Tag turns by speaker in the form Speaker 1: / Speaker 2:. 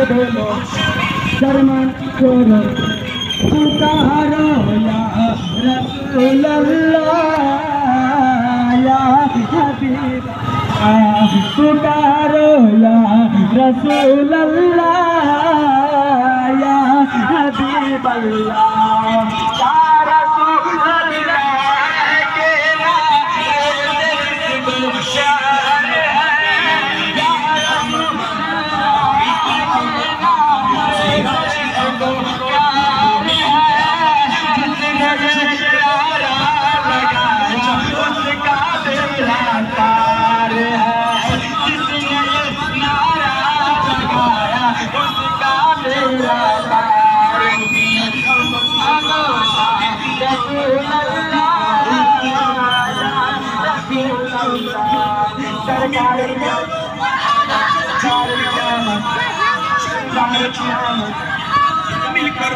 Speaker 1: बोलो शर्मान करो पुकारो या रसूल अल्लाह या हबीब पुकारो या रसूल अल्लाह या हबीब अल्लाह या रसूल अल्लाह के नाम शान है या रसूल मिलकर